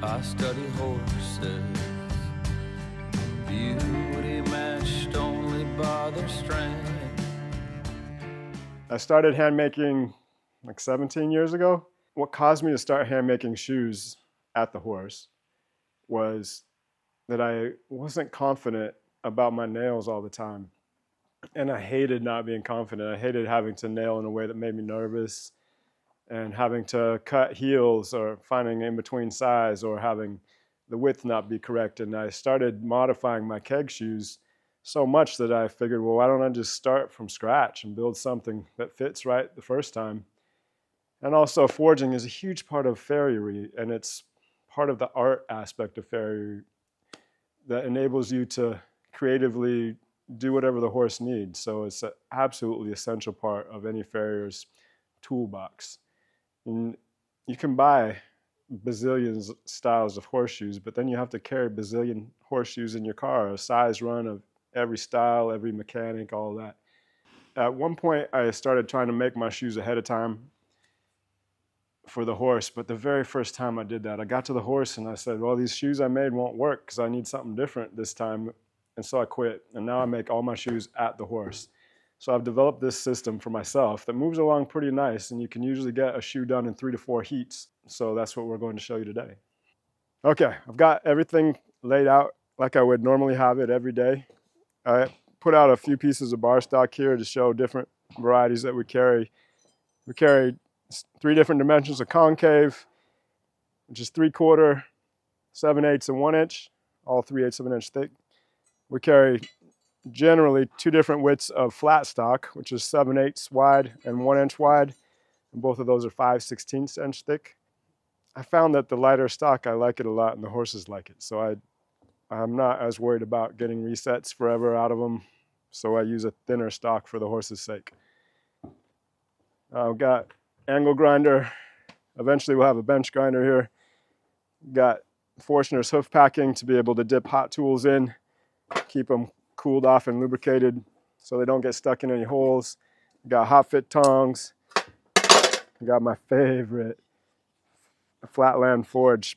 I study horses, beauty matched only by their strength. I started hand making like 17 years ago. What caused me to start hand making shoes at the horse was that I wasn't confident about my nails all the time. And I hated not being confident. I hated having to nail in a way that made me nervous, and having to cut heels or finding in between size or having the width not be correct. And I started modifying my keg shoes so much that I figured, well, why don't I just start from scratch and build something that fits right the first time? And also, forging is a huge part of farriery, and it's part of the art aspect of farriery that enables you to creatively do whatever the horse needs. So it's an absolutely essential part of any farrier's toolbox. And you can buy bazillions styles of horseshoes, but then you have to carry a bazillion horseshoes in your car, a size run of every style, every mechanic, all that. At one point, I started trying to make my shoes ahead of time for the horse, but the very first time I did that, I got to the horse and I said, well, these shoes I made won't work because I need something different this time. And so I quit, and now I make all my shoes at the horse. So I've developed this system for myself that moves along pretty nice, and you can usually get a shoe done in 3 to 4 heats. So that's what we're going to show you today. Okay, I've got everything laid out like I would normally have it every day. I put out a few pieces of bar stock here to show different varieties that we carry. We carry 3 different dimensions of concave, which is 3/4, 7/8, and 1 inch, all 3/8 of an inch thick. We carry generally 2 different widths of flat stock, which is 7/8 wide and 1 inch wide, and both of those are 5/16 inch thick. I found that the lighter stock, I like it a lot, and the horses like it, so I'm not as worried about getting resets forever out of them, so I use a thinner stock for the horse's sake. I've got angle grinder. Eventually we'll have a bench grinder here. Got Forstner's hoof packing to be able to dip hot tools in, keep them cooled off and lubricated so they don't get stuck in any holes. Got hot fit tongs. Got my favorite Flatland Forge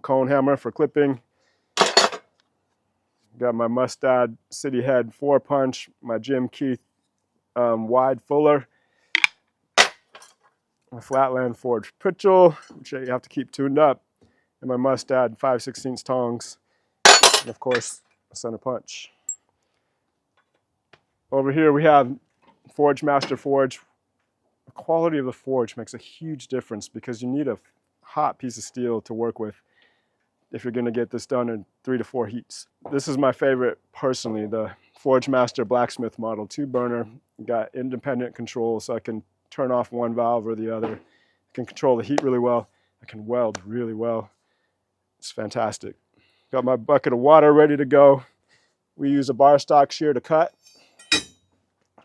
cone hammer for clipping. Got my Mustad City Head 4-punch, my Jim Keith wide fuller, my Flatland Forge Pritchel, which you have to keep tuned up, and my Mustad 5/16 tongs, and of course a center punch. Over here we have Forge Master Forge. The quality of the forge makes a huge difference because you need a hot piece of steel to work with if you're going to get this done in 3 to 4 heats. This is my favorite personally, the Forge Master Blacksmith model, 2-burner. Got independent control, so I can turn off one valve or the other. I can control the heat really well. I can weld really well. It's fantastic. Got my bucket of water ready to go. We use a bar stock shear to cut.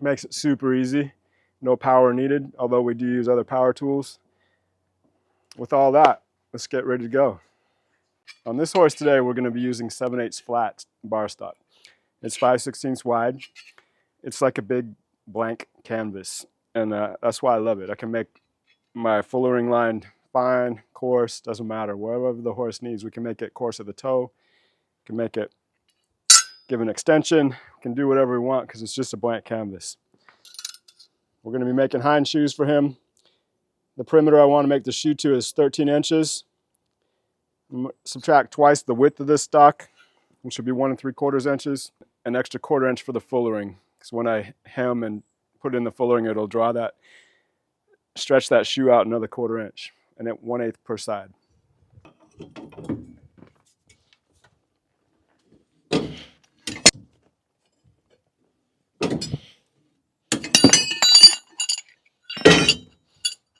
Makes it super easy. No power needed, although we do use other power tools. With all that, let's get ready to go. On this horse today, we're going to be using 7/8 flat bar stock. It's 5/16 wide. It's like a big blank canvas, and that's why I love it. I can make my fullering line fine, coarse, doesn't matter. Wherever the horse needs, we can make it coarse at the toe. We can make it give an extension. We can do whatever we want because it's just a blank canvas. We're going to be making hind shoes for him. The perimeter I want to make the shoe to is 13 inches. Subtract twice the width of this stock, which should be 1 3/4 inches, an extra 1/4 inch for the fullering. Because when I hem and put in the fullering, it'll draw that, stretch that shoe out another 1/4 inch, and at 1/8 per side.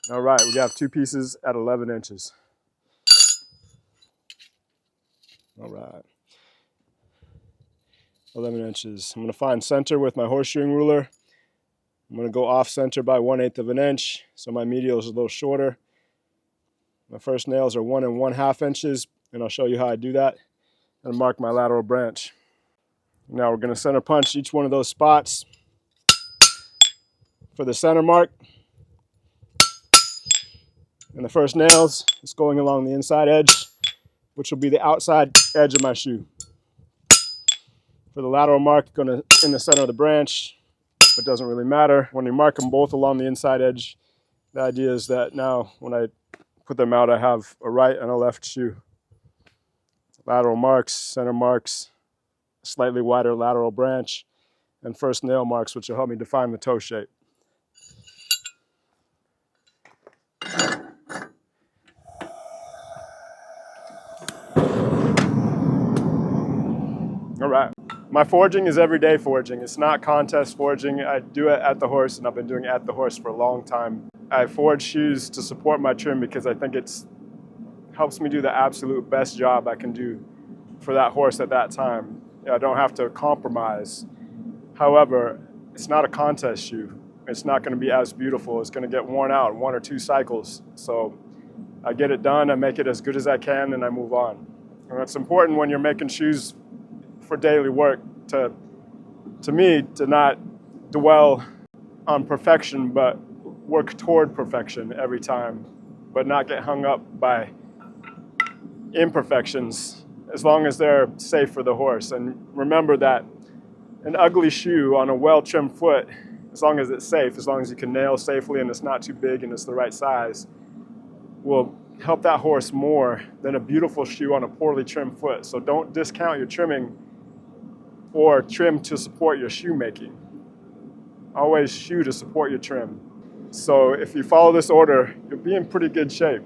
All right, we have 2 pieces at 11 inches. All right, 11 inches. I'm going to find center with my horseshoeing ruler. I'm going to go off center by 1/8 of an inch, so my medial is a little shorter. My first nails are 1 1/2 inches, and I'll show you how I do that, and mark my lateral branch. Now we're going to center punch each one of those spots for the center mark. And the first nails is going along the inside edge. which will be the outside edge of my shoe. For the lateral mark, going in the center of the branch, but doesn't really matter. When you mark them both along the inside edge, the idea is that now when I put them out, I have a right and a left shoe. Lateral marks, center marks, slightly wider lateral branch, and first nail marks, which will help me define the toe shape. All right. My forging is everyday forging. It's not contest forging. I do it at the horse, and I've been doing it at the horse for a long time. I forge shoes to support my trim because I think it helps me do the absolute best job I can do for that horse at that time. I don't have to compromise. However, it's not a contest shoe. It's not going to be as beautiful. It's going to get worn out in 1 or 2 cycles. So I get it done, I make it as good as I can, and I move on. And it's important when you're making shoes for daily work to me, to not dwell on perfection, but work toward perfection every time, but not get hung up by imperfections as long as they're safe for the horse. And remember that an ugly shoe on a well-trimmed foot, as long as it's safe, as long as you can nail safely and it's not too big and it's the right size, will help that horse more than a beautiful shoe on a poorly trimmed foot. So don't discount your trimming or trim to support your shoemaking. Always shoe to support your trim. So if you follow this order, you'll be in pretty good shape.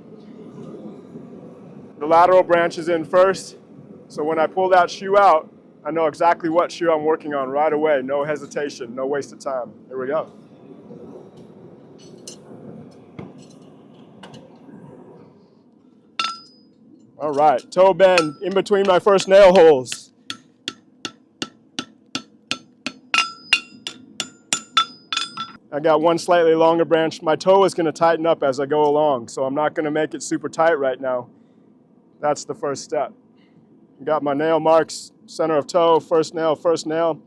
The lateral branch is in first, so when I pull that shoe out, I know exactly what shoe I'm working on right away. No hesitation, no waste of time. Here we go. All right, toe bend in between my first nail holes. I got one slightly longer branch. My toe is going to tighten up as I go along, so I'm not going to make it super tight right now. That's the first step. Got my nail marks, center of toe, first nail, first nail.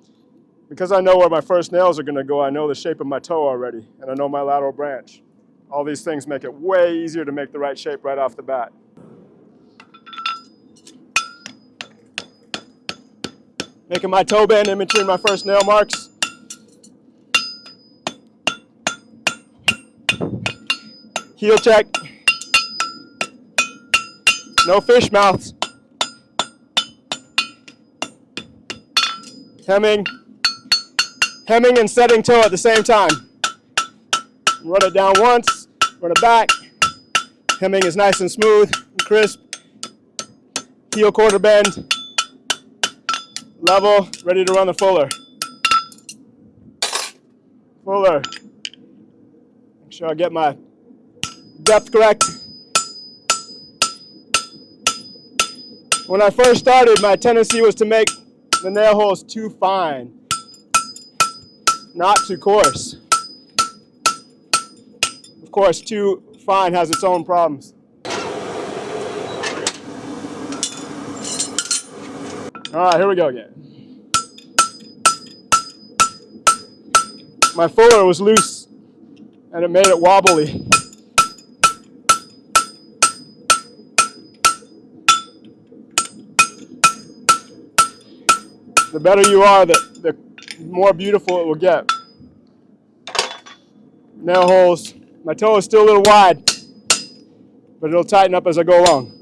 Because I know where my first nails are going to go, I know the shape of my toe already, and I know my lateral branch. All these things make it way easier to make the right shape right off the bat. Making my toe bend in between my first nail marks. Heel check. No fish mouths. Hemming. Hemming and setting toe at the same time. Run it down once, run it back. Hemming is nice and smooth and crisp. Heel quarter bend. Level, ready to run the fuller. Fuller. Make sure I get my depth correct. When I first started, my tendency was to make the nail holes too fine, not too coarse. Of course, too fine has its own problems. All right, here we go again. My fuller was loose and it made it wobbly. The better you are, the more beautiful it will get. Nail holes. My toe is still a little wide, but it'll tighten up as I go along.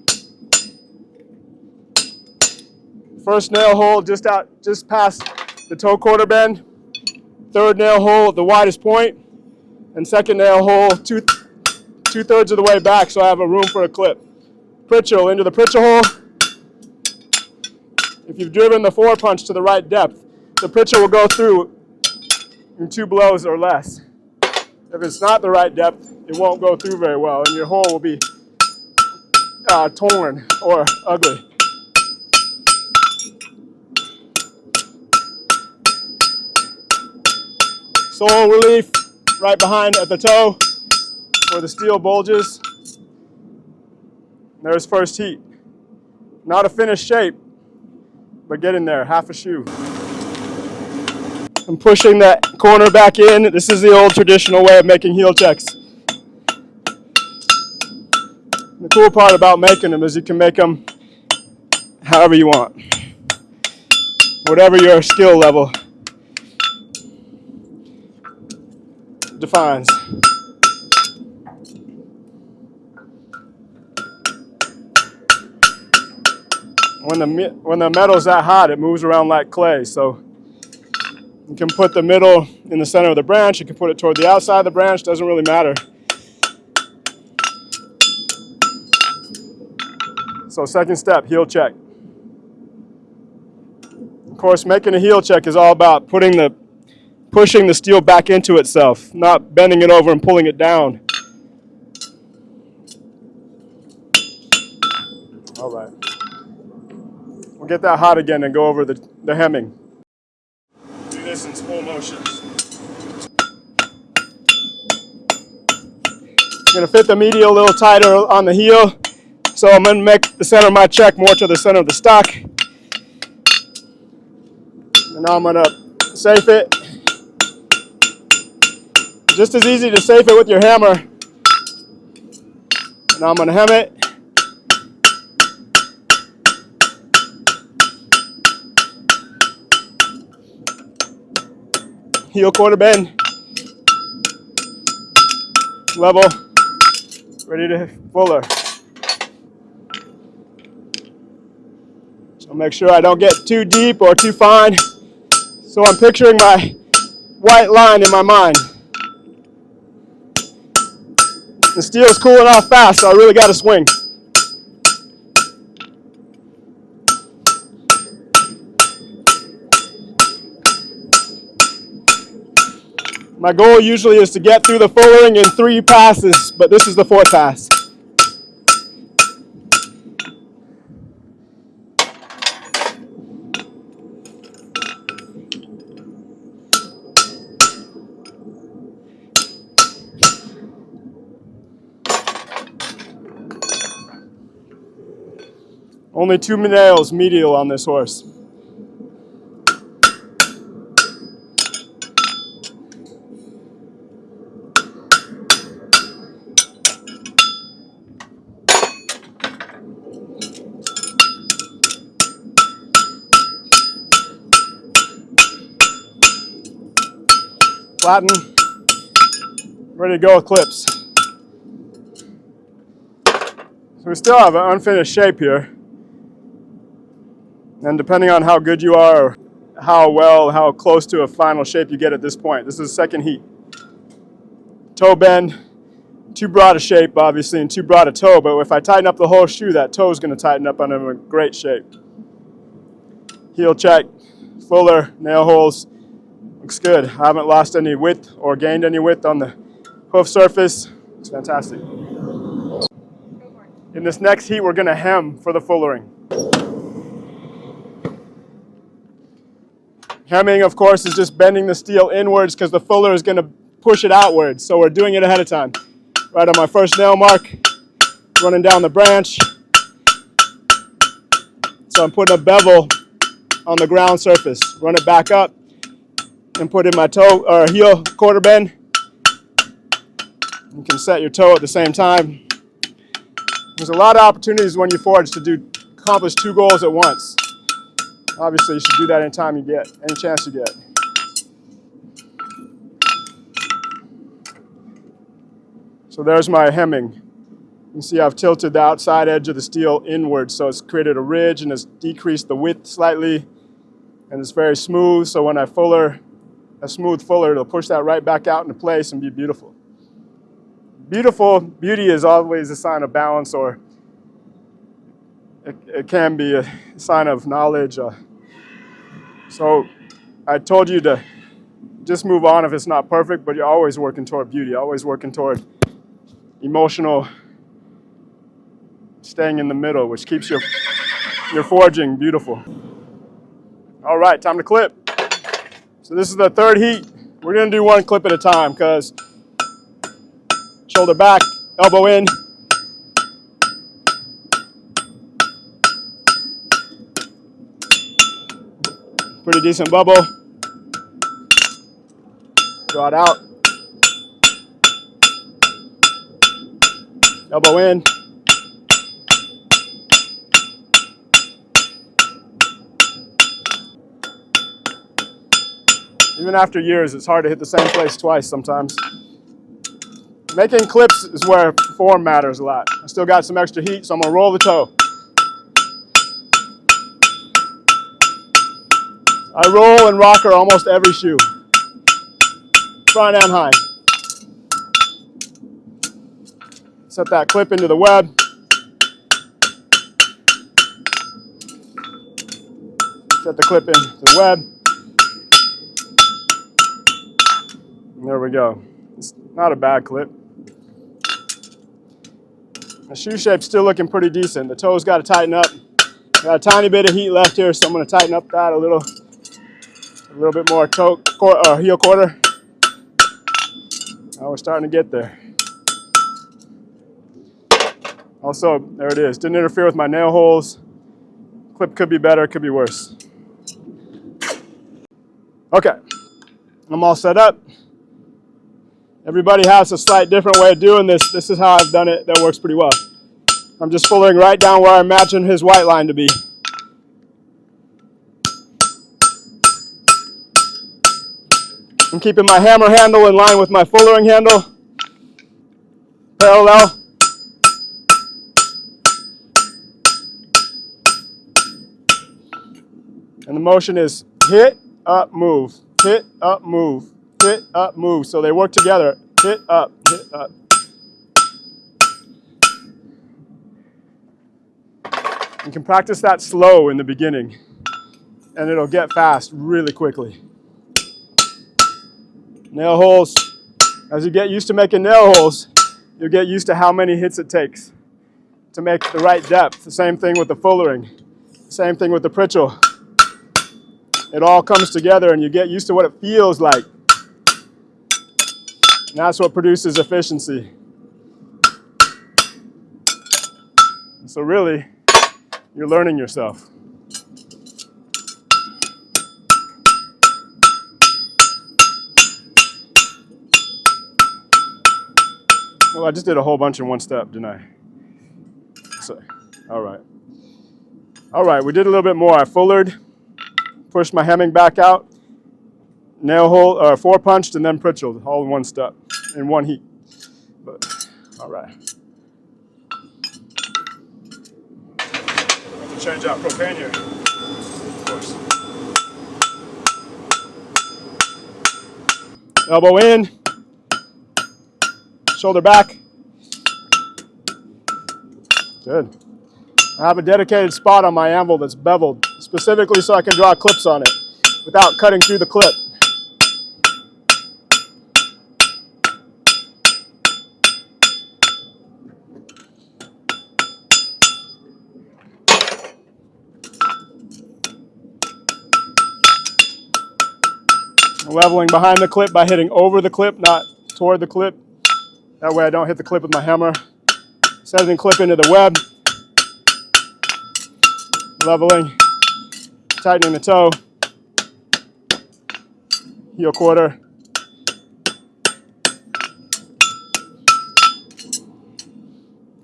First nail hole just past the toe quarter bend. Third nail hole at the widest point, and second nail hole two-thirds of the way back, so I have a room for a clip. Pritchel into the Pritchel hole. If you've driven the 4-punch to the right depth, the Pritchel will go through in 2 blows or less. If it's not the right depth, it won't go through very well, and your hole will be torn or ugly. Sole relief right behind at the toe where the steel bulges. There's first heat. Not a finished shape, but get in there, half a shoe. I'm pushing that corner back in. This is the old traditional way of making heel checks. The cool part about making them is you can make them however you want. Whatever your skill level defines. When the metal's that hot, it moves around like clay. So you can put the middle in the center of the branch. You can put it toward the outside of the branch. Doesn't really matter. So second step, heel check. Of course, making a heel check is all about pushing the steel back into itself, not bending it over and pulling it down. All right. We'll get that hot again and go over the hemming. Do this in full motions. I'm going to fit the medial a little tighter on the heel, so I'm going to make the center of my check more to the center of the stock. And now I'm going to safe it. Just as easy to safe it with your hammer. Now I'm going to hem it. Heel quarter bend. Level. Ready to fuller. So make sure I don't get too deep or too fine. So I'm picturing my white line in my mind. The steel is cooling off fast, so I really got to swing. My goal usually is to get through the fullering in 3 passes, but this is the 4th pass. Only 2 nails medial on this horse. Flatten. Ready to go with clips. So we still have an unfinished shape here. And depending on how good you are, or how close to a final shape you get at this point. This is the second heat. Toe bend, too broad a shape, obviously, and too broad a toe, but if I tighten up the whole shoe, that toe is going to tighten up under a great shape. Heel check, fuller, nail holes, looks good. I haven't lost any width or gained any width on the hoof surface. It's fantastic. In this next heat, we're going to hem for the fullering. Hemming, of course, is just bending the steel inwards because the fuller is going to push it outwards. So we're doing it ahead of time. Right on my first nail mark, running down the branch. So I'm putting a bevel on the ground surface. Run it back up and put in my toe or heel quarter bend. You can set your toe at the same time. There's a lot of opportunities when you forge to accomplish 2 goals at once. Obviously, you should do that anytime you get, any chance you get. So there's my hemming. You can see I've tilted the outside edge of the steel inward, so it's created a ridge and it's decreased the width slightly, and it's very smooth. So when I a smooth fuller, it'll push that right back out into place and be beautiful. Beauty is always a sign of balance, or it can be a sign of knowledge. So I told you to just move on if it's not perfect, but you're always working toward beauty, always working toward emotional, staying in the middle, which keeps your forging beautiful. All right, time to clip. So this is the 3rd heat. We're going to do 1 clip at a time because shoulder back, elbow in. Pretty decent bubble. Draw it out. Elbow in. Even after years, it's hard to hit the same place twice sometimes. Making clips is where form matters a lot. I still got some extra heat, so I'm gonna roll the toe. I roll and rocker almost every shoe, front and hind. Set that clip into the web. Set the clip into the web. And there we go. It's not a bad clip. The shoe shape's still looking pretty decent. The toe's got to tighten up. Got a tiny bit of heat left here, so I'm going to tighten up that a little bit more heel quarter. Oh, we're starting to get there. Also, there it is. Didn't interfere with my nail holes. Clip could be better, could be worse. Okay, I'm all set up. Everybody has a slight different way of doing this. This is how I've done it. That works pretty well. I'm just following right down where I imagine his white line to be. I'm keeping my hammer handle in line with my fullering handle. Parallel. And the motion is hit, up, move, hit, up, move, hit, up, move. So they work together. Hit, up, hit, up. You can practice that slow in the beginning, and it'll get fast really quickly. Nail holes. As you get used to making nail holes, you'll get used to how many hits it takes to make the right depth. The same thing with the fullering. Same thing with the pritchel. It all comes together and you get used to what it feels like. And that's what produces efficiency. So really, you're learning yourself. Well, I just did a whole bunch in one step, didn't I? So, all right. All right, we did a little bit more. I fullered. Pushed my hemming back out, nail hole, four punched, and then pritcheled, all in one step, in one heat. But, all right. I have to change out propane here, of course. Elbow in, shoulder back. Good. I have a dedicated spot on my anvil that's beveled, specifically so I can draw clips on it without cutting through the clip. Leveling behind the clip by hitting over the clip, not toward the clip. That way I don't hit the clip with my hammer. Setting clip into the web. Leveling, tightening the toe, heel quarter.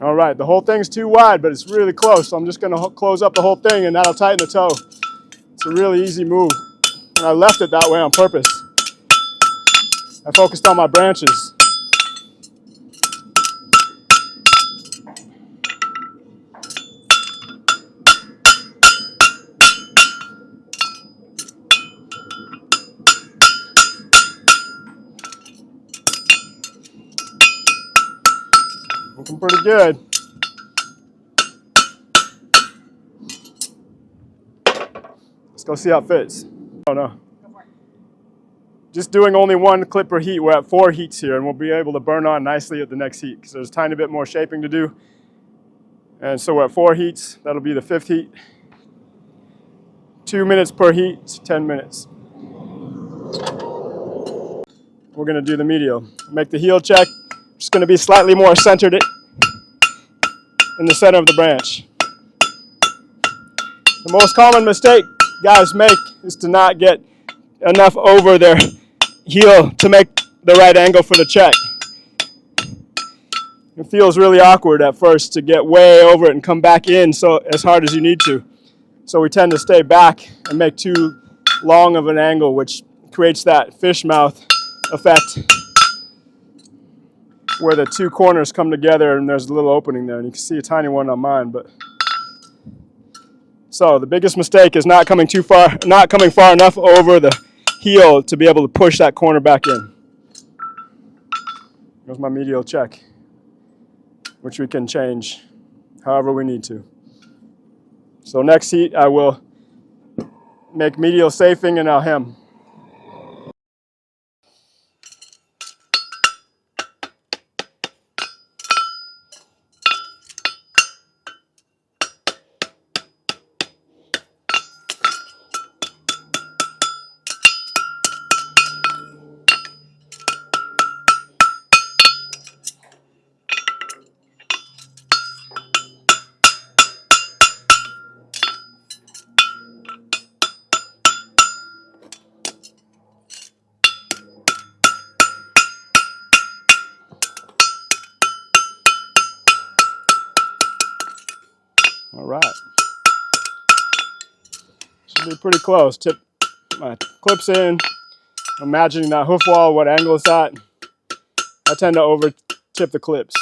All right, the whole thing's too wide, but it's really close, so I'm just going to close up the whole thing, and that'll tighten the toe. It's a really easy move, and I left it that way on purpose. I focused on my branches. Looking pretty good. Let's go see how it fits. Oh no. Just doing only one clip per heat. We're at 4 heats here, and we'll be able to burn on nicely at the next heat because there's a tiny bit more shaping to do. And so we're at 4 heats. That'll be the 5th heat. 2 minutes per heat, 10 minutes. We're going to do the medial. Make the heel check. Just going to be slightly more centered in the center of the branch. The most common mistake guys make is to not get enough over their heel to make the right angle for the check. It feels really awkward at first to get way over it and come back in so as hard as you need to. So we tend to stay back and make too long of an angle, which creates that fish mouth effect where the two corners come together and there's a little opening there, and you can see a tiny one on mine. But so the biggest mistake is not coming far enough over the heel to be able to push that corner back in. There's my medial check, which we can change however we need to. So next heat I will make medial safing and I'll hem. All right. Should be pretty close. Tip my clips in. Imagining that hoof wall, what angle it's at. I tend to over tip the clips.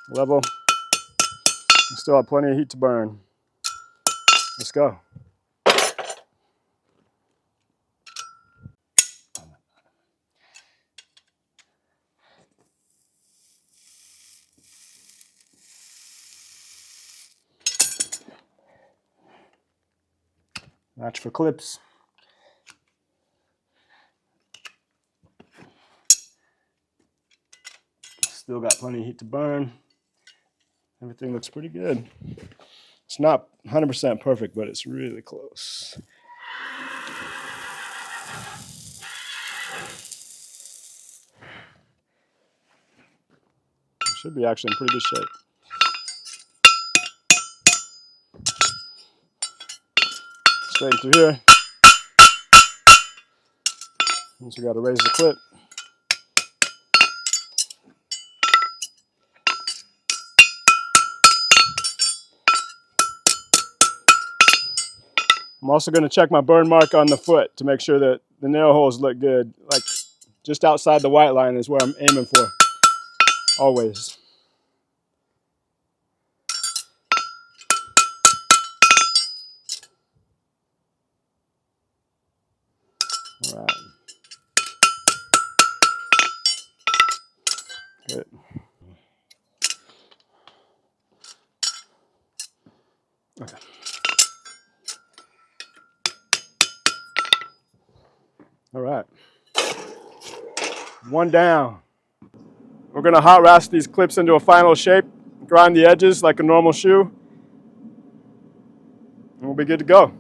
Level. We still have plenty of heat to burn. Let's go. Match for clips. Still got plenty of heat to burn. Everything looks pretty good. It's not 100% perfect, but it's really close. It should be actually in pretty good shape. Straight through here. So we got to raise the clip. I'm also going to check my burn mark on the foot to make sure that the nail holes look good. Like just outside the white line is where I'm aiming for, always. All right. Good. Okay. All right. One down. We're going to hot rasp these clips into a final shape, grind the edges like a normal shoe, and we'll be good to go.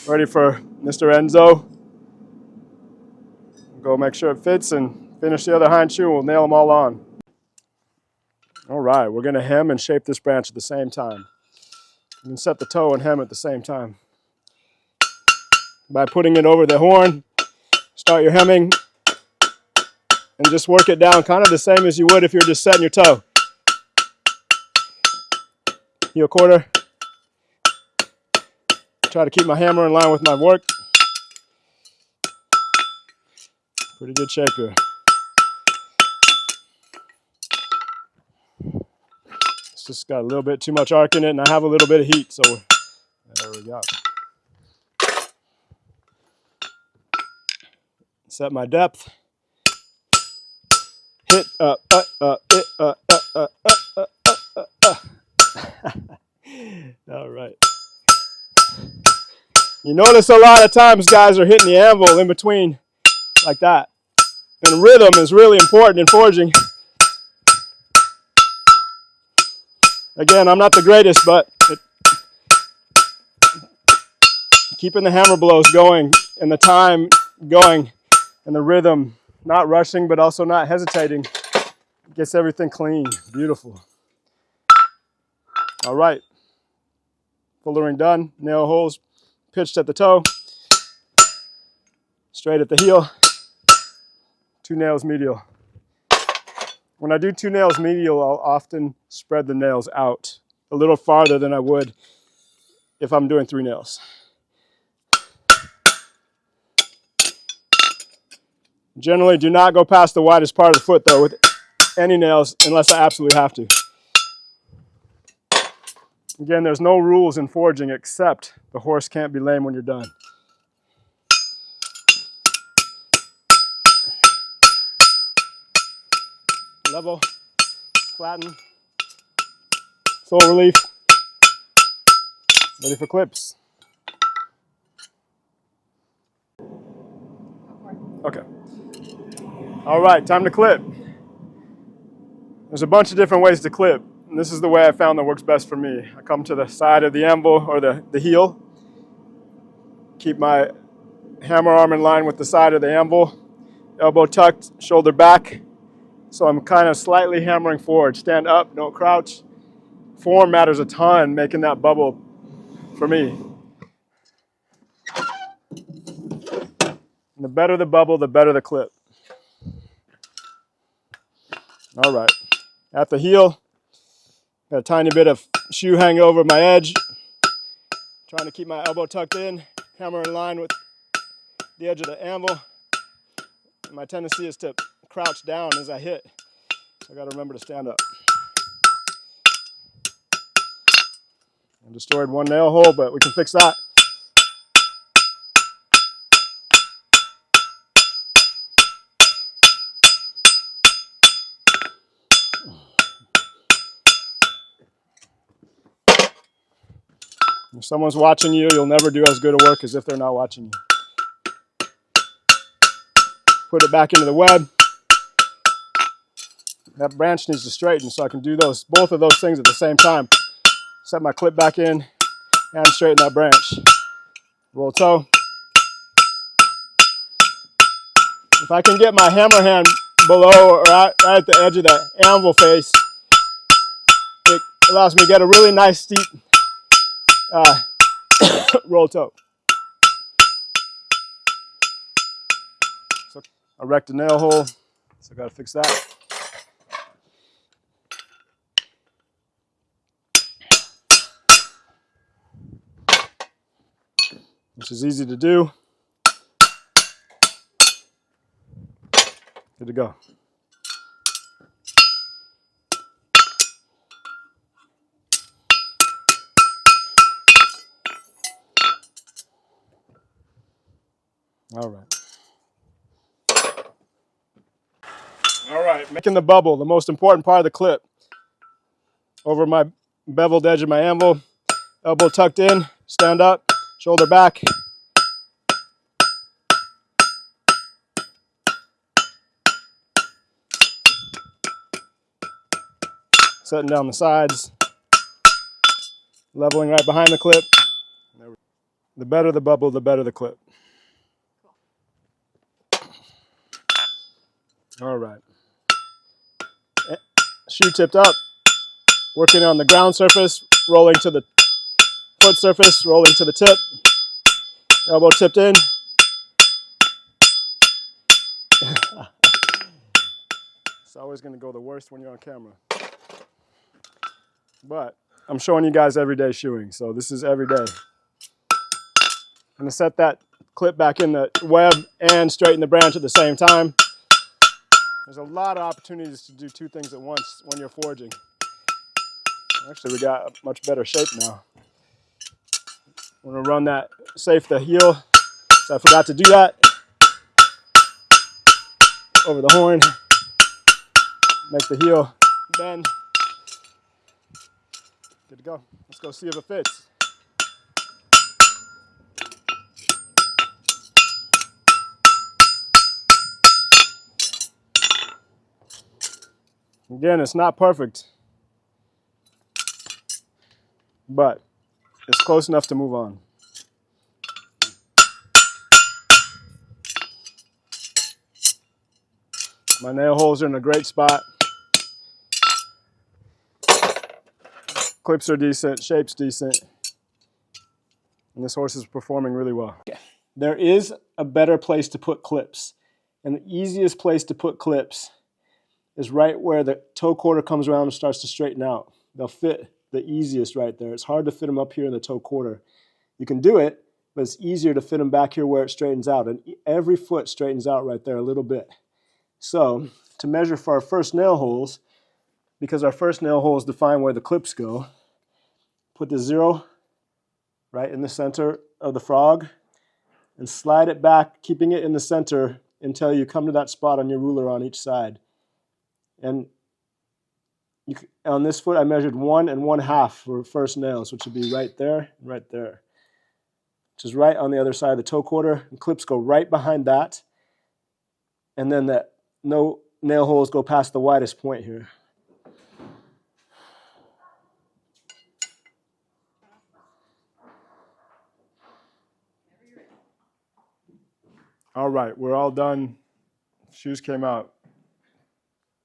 Ready for Mr. Enzo. Go make sure it fits and finish the other hind shoe. We'll nail them all on. All right, we're going to hem and shape this branch at the same time. You can set the toe and hem at the same time. By putting it over the horn, start your hemming and just work it down kind of the same as you would if you're just setting your toe. Heel quarter. Try to keep my hammer in line with my work. Pretty good shape here. It's just got a little bit too much arc in it, and I have a little bit of heat, so there we go. Set my depth. Hit all right. You notice a lot of times guys are hitting the anvil in between like that. And rhythm is really important in forging. Again, I'm not the greatest, but keeping the hammer blows going and the time going and the rhythm, not rushing but also not hesitating, gets everything clean, beautiful. All right, fullering done, nail holes pitched at the toe, straight at the heel, 2 nails medial. When I do 2 nails medial, I'll often spread the nails out a little farther than I would if I'm doing 3 nails. Generally, do not go past the widest part of the foot though with any nails unless I absolutely have to. Again, there's no rules in forging except the horse can't be lame when you're done. Level, flatten, sole relief, ready for clips. Okay. All right, time to clip. There's a bunch of different ways to clip, and this is the way I found that works best for me. I come to the side of the anvil or the heel, keep my hammer arm in line with the side of the anvil, elbow tucked, shoulder back, so I'm kind of slightly hammering forward. Stand up, don't crouch. Form matters a ton, making that bubble for me. And the better the bubble, the better the clip. All right, at the heel, got a tiny bit of shoe hang over my edge. Trying to keep my elbow tucked in, hammer in line with the edge of the anvil. And my tendency is to crouch down as I hit. So I got to remember to stand up. I destroyed 1 nail hole, but we can fix that. If someone's watching you, you'll never do as good a work as if they're not watching you. Put it back into the web. That branch needs to straighten, so I can do both of those things at the same time. Set my clip back in and straighten that branch. Roll toe. If I can get my hammer hand below or right at the edge of the anvil face, it allows me to get a really nice steep roll toe. So I wrecked a nail hole, so I got to fix that. Which is easy to do. Good to go. All right. All right, making the bubble, the most important part of the clip. Over my beveled edge of my anvil, elbow tucked in, stand up, shoulder back. Setting down the sides, leveling right behind the clip. The better the bubble, the better the clip. All right. Shoe tipped up, working on the ground surface, rolling to the foot surface, rolling to the tip, elbow tipped in. It's always going to go the worst when you're on camera. But I'm showing you guys everyday shoeing, so this is every day. I'm going to set that clip back in the web and straighten the branch at the same time. There's a lot of opportunities to do 2 things at once when you're forging. Actually, we got a much better shape now. I'm going to run that safe the heel, so I forgot to do that. Over the horn, make the heel bend. Good to go. Let's go see if it fits. Again, it's not perfect, but it's close enough to move on. My nail holes are in a great spot. Clips are decent, shape's decent. And this horse is performing really well. There is a better place to put clips. And the easiest place to put clips is right where the toe quarter comes around and starts to straighten out. They'll fit the easiest right there. It's hard to fit them up here in the toe quarter. You can do it, but it's easier to fit them back here where it straightens out. And every foot straightens out right there a little bit. So to measure for our first nail holes, because our first nail holes define where the clips go, put the 0 right in the center of the frog and slide it back, keeping it in the center until you come to that spot on your ruler on each side. And on this foot, I measured 1 1/2 for first nails, which would be right there, which is right on the other side of the toe quarter. And clips go right behind that. And then the no nail holes go past the widest point here. All right, we're all done. Shoes came out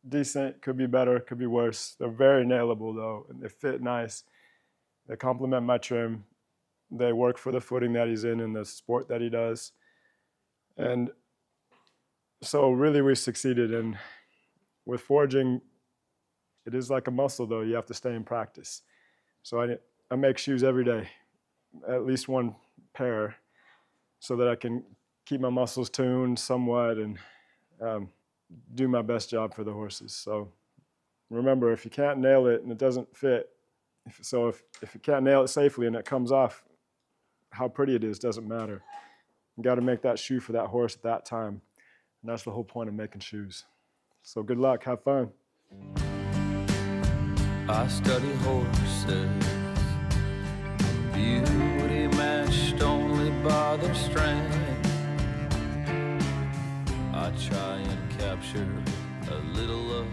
decent, could be better, could be worse. They're very nailable though, and they fit nice. They complement my trim. They work for the footing that he's in and the sport that he does. And so really we succeeded. And with forging, it is like a muscle though. You have to stay in practice. So I make shoes every day, at least one pair, so that I can keep my muscles tuned somewhat and do my best job for the horses. So remember, if you can't nail it and it doesn't fit, if you can't nail it safely and it comes off, how pretty it is doesn't matter. You got to make that shoe for that horse at that time. And that's the whole point of making shoes. So good luck, have fun. I study horses, beauty matched only by their strength. I try and capture a little of